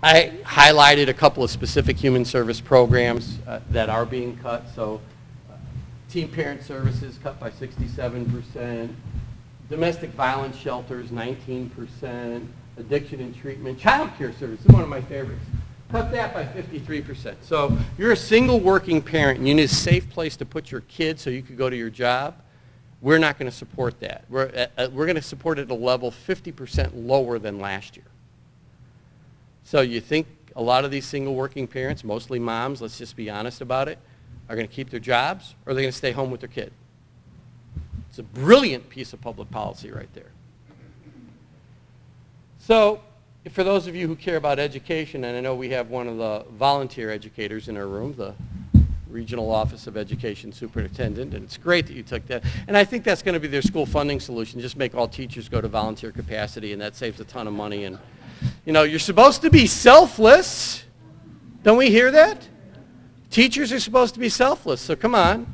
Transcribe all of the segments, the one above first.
I highlighted a couple of specific human service programs that are being cut. So teen parent services cut by 67%, domestic violence shelters 19%, addiction and treatment, child care services, one of my favorites, cut that by 53%. So you're a single working parent and you need a safe place to put your kids so you could go to your job. We're not going to support that. We're going to support it at a level 50% lower than last year. So you think a lot of these single working parents, mostly moms, let's just be honest about it, are going to keep their jobs, or are they going to stay home with their kid? It's a brilliant piece of public policy right there. So for those of you who care about education, and I know we have one of the volunteer educators in our room, the Regional Office of Education Superintendent, and it's great that you took that. And I think that's going to be their school funding solution, just make all teachers go to volunteer capacity, and that saves a ton of money. And you know, you're supposed to be selfless. Don't we hear that? Teachers are supposed to be selfless, so come on.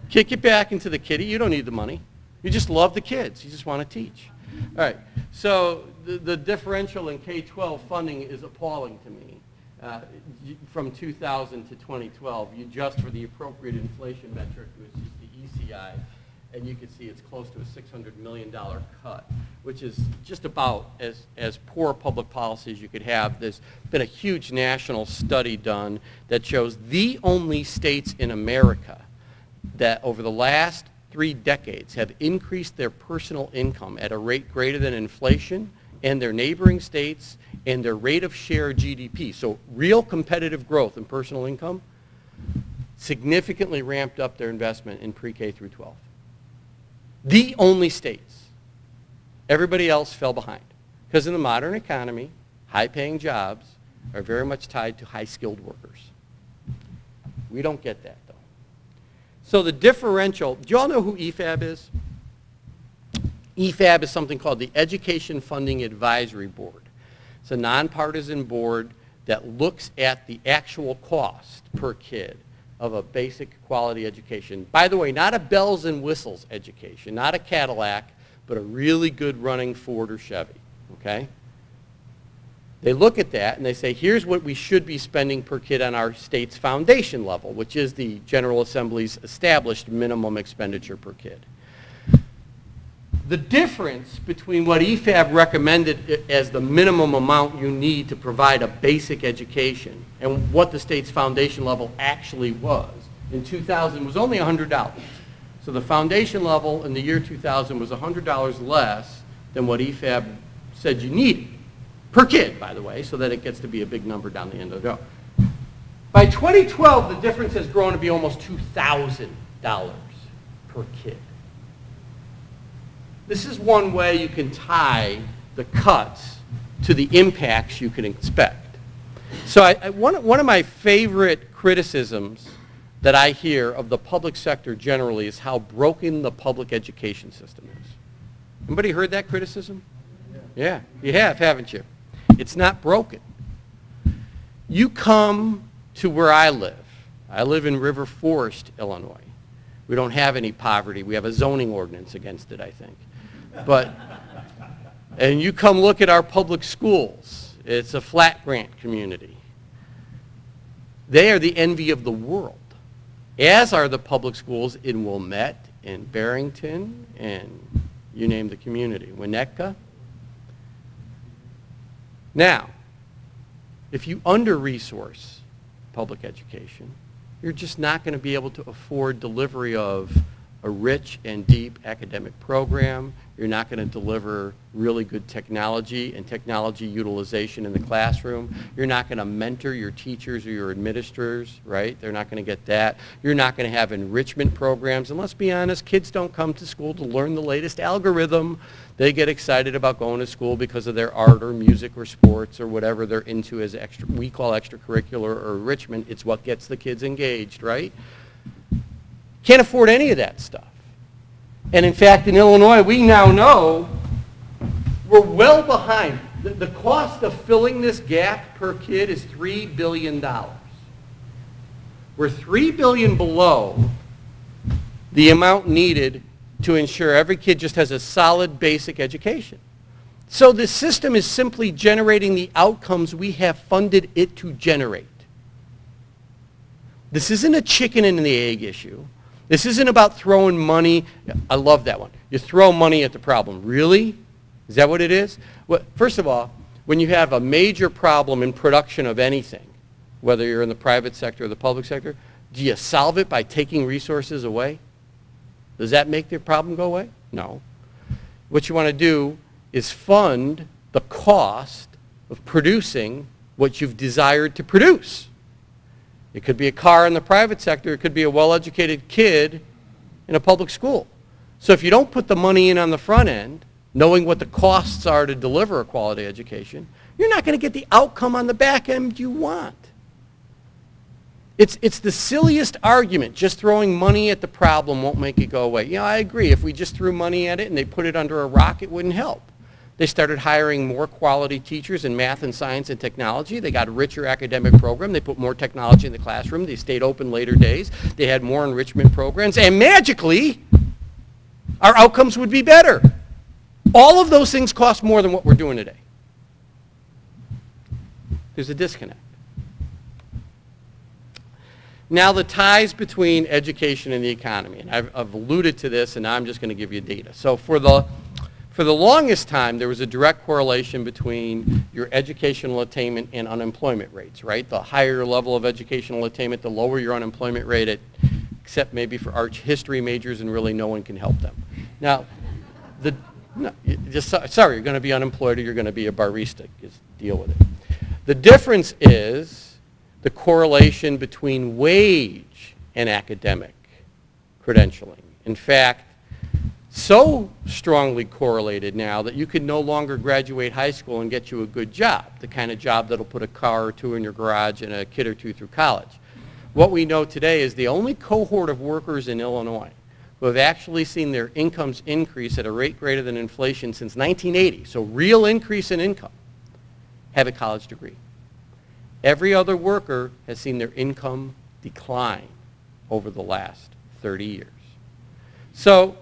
Kick it back into the kiddie. You don't need the money. You just love the kids. You just want to teach. All right, so the differential in K-12 funding is appalling to me. From 2000 to 2012, you adjust for the appropriate inflation metric, which is the ECI, and you can see it's close to a $600 million cut, which is just about as poor public policy as you could have. There's been a huge national study done that shows the only states in America that over the last 3 decades have increased their personal income at a rate greater than inflation, and their neighboring states and their rate of share GDP, so real competitive growth in personal income, significantly ramped up their investment in pre-K through 12. The only states. Everybody else fell behind. Because in the modern economy, high-paying jobs are very much tied to high-skilled workers. We don't get that, though. So the differential, do you all know who EFAB is? EFAB is something called the Education Funding Advisory Board. It's a nonpartisan board that looks at the actual cost per kid of a basic quality education. By the way, not a bells and whistles education, not a Cadillac, but a really good running Ford or Chevy, okay? They look at that and they say, here's what we should be spending per kid on our state's foundation level, which is the General Assembly's established minimum expenditure per kid. The difference between what EFAB recommended as the minimum amount you need to provide a basic education and what the state's foundation level actually was in 2000 was only $100. So the foundation level in the year 2000 was $100 less than what EFAB said you needed, per kid, by the way, so that it gets to be a big number down the end of the road. By 2012, the difference has grown to be almost $2,000 per kid. This is one way you can tie the cuts to the impacts you can expect. So one of my favorite criticisms that I hear of the public sector generally is how broken the public education system is. Anybody heard that criticism? Yeah, you have, haven't you? It's not broken. You come to where I live. I live in River Forest, Illinois. We don't have any poverty. We have a zoning ordinance against it, I think. And you come look at our public schools. It's a flat grant community. They are the envy of the world, as are the public schools in Wilmette and Barrington and you name the community, Winnetka. Now, if you under-resource public education, you're just not going to be able to afford delivery of a rich and deep academic program. You're not going to deliver really good technology and technology utilization in the classroom. You're not going to mentor your teachers or your administrators, right? They're not going to get that. You're not going to have enrichment programs. And let's be honest, kids don't come to school to learn the latest algorithm. They get excited about going to school because of their art or music or sports or whatever they're into as we call extracurricular or enrichment. It's what gets the kids engaged, right? Can't afford any of that stuff. And in fact, in Illinois, we now know we're well behind. The cost of filling this gap per kid is $3 billion. We're $3 billion below the amount needed to ensure every kid just has a solid basic education. So the system is simply generating the outcomes we have funded it to generate. This isn't a chicken and the egg issue. This isn't about throwing money. I love that one. You throw money at the problem. Really? Is that what it is? Well, first of all, when you have a major problem in production of anything, whether you're in the private sector or the public sector, do you solve it by taking resources away? Does that make the problem go away? No. What you want to do is fund the cost of producing what you've desired to produce. It could be a car in the private sector. It could be a well-educated kid in a public school. So if you don't put the money in on the front end, knowing what the costs are to deliver a quality education, you're not going to get the outcome on the back end you want. It's the silliest argument. Just throwing money at the problem won't make it go away. You know, I agree. If we just threw money at it and they put it under a rock, it wouldn't help. They started hiring more quality teachers in math and science and technology. They got a richer academic program. They put more technology in the classroom. They stayed open later days. They had more enrichment programs. And magically, our outcomes would be better. All of those things cost more than what we're doing today. There's a disconnect. Now the ties between education and the economy, and I've alluded to this, and now I'm just going to give you data. So for the longest time, there was a direct correlation between your educational attainment and unemployment rates, right? The higher your level of educational attainment, the lower your unemployment rate, except maybe for art history majors, and really no one can help them. Now, sorry, you're going to be unemployed or you're going to be a barista. Just deal with it. The difference is the correlation between wage and academic credentialing. In fact, so strongly correlated now that you can no longer graduate high school and get you a good job, the kind of job that'll put a car or two in your garage and a kid or two through college. What we know today is the only cohort of workers in Illinois who have actually seen their incomes increase at a rate greater than inflation since 1980, so real increase in income, have a college degree. Every other worker has seen their income decline over the last 30 years. So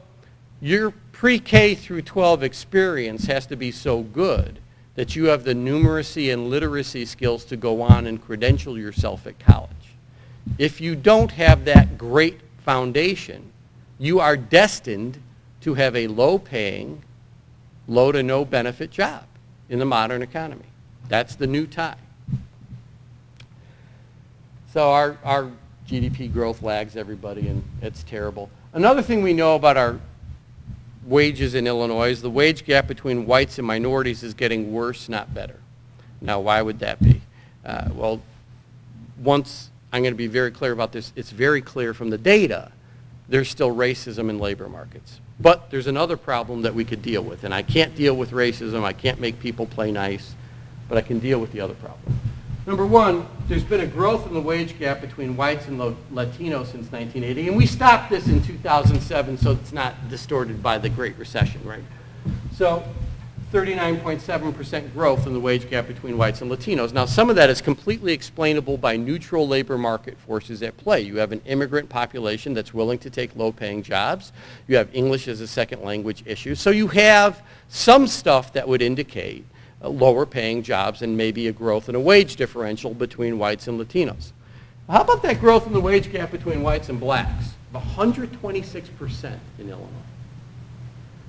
your pre-K through 12 experience has to be so good that you have the numeracy and literacy skills to go on and credential yourself at college. If you don't have that great foundation, you are destined to have a low-paying, low to no benefit job in the modern economy. That's the new tie. So our GDP growth lags everybody, and it's terrible. Another thing we know about our wages in Illinois is the wage gap between whites and minorities is getting worse, not better. Now, why would that be? Well, once I'm going to be very clear about this, it's very clear from the data there's still racism in labor markets. But there's another problem that we could deal with, and I can't deal with racism, I can't make people play nice, but I can deal with the other problem. Number one, there's been a growth in the wage gap between whites and Latinos since 1980, and we stopped this in 2007 so it's not distorted by the Great Recession, right? So 39.7% growth in the wage gap between whites and Latinos. Now some of that is completely explainable by neutral labor market forces at play. You have an immigrant population that's willing to take low-paying jobs. You have English as a second language issue. So you have some stuff that would indicate lower paying jobs and maybe a growth in a wage differential between whites and Latinos. How about that growth in the wage gap between whites and blacks? 126% in Illinois.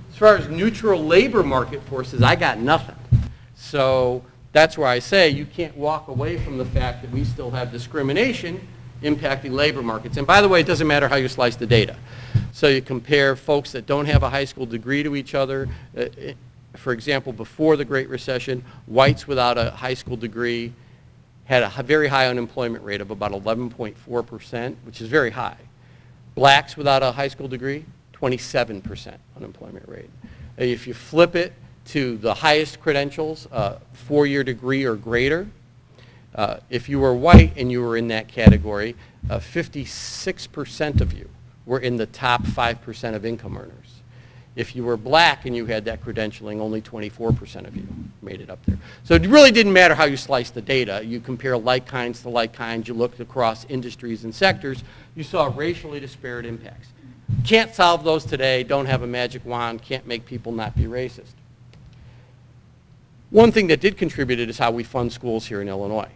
As far as neutral labor market forces, I got nothing. So that's where I say you can't walk away from the fact that we still have discrimination impacting labor markets. And by the way, it doesn't matter how you slice the data. So you compare folks that don't have a high school degree to each other. For example, before the Great Recession, whites without a high school degree had a very high unemployment rate of about 11.4%, which is very high. Blacks without a high school degree, 27% unemployment rate. If you flip it to the highest credentials, 4-year degree or greater, if you were white and you were in that category, 56% of you were in the top 5% of income earners. If you were black and you had that credentialing, only 24% of you made it up there. So it really didn't matter how you sliced the data. You compare like kinds to like kinds. You looked across industries and sectors. You saw racially disparate impacts. Can't solve those today. Don't have a magic wand. Can't make people not be racist. One thing that did contribute is how we fund schools here in Illinois.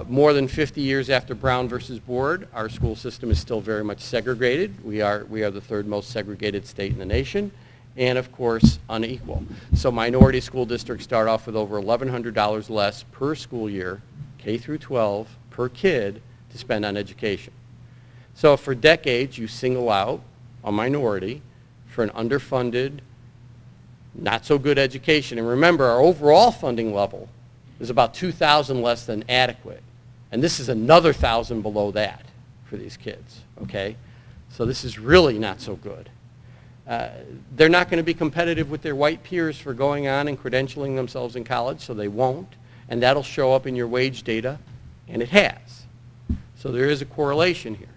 More than 50 years after Brown versus Board, our school system is still very much segregated. We are the third most segregated state in the nation, and of course unequal. So minority school districts start off with over $1,100 less per school year, K through 12, per kid to spend on education. So for decades you single out a minority for an underfunded, not so good education. And remember, our overall funding level is about 2,000 less than adequate. And this is another 1,000 below that for these kids, okay? So this is really not so good. They're not going to be competitive with their white peers for going on and credentialing themselves in college, so they won't. And that'll show up in your wage data, and it has. So there is a correlation here.